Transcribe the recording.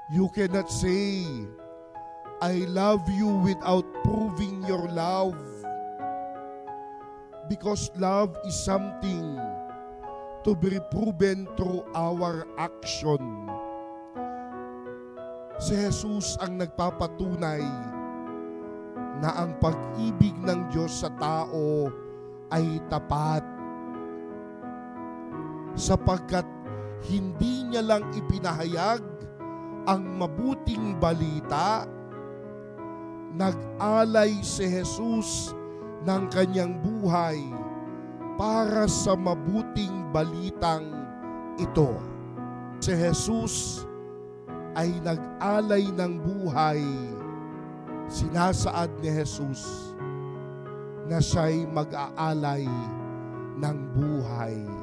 You cannot say, I love you without proving your love. Because love is something to be proven through our action. Si Jesus ang nagpapatunay na ang pag-ibig ng Diyos sa tao ay tapat. Sapagkat hindi niya lang ipinahayag ang mabuting balita, nag-alay si Jesus ng kanyang buhay para sa mabuting balitang ito. Si Jesus ay nag-alay ng buhay. Sinasaad ni Jesus na siya'y mag-aalay ng buhay.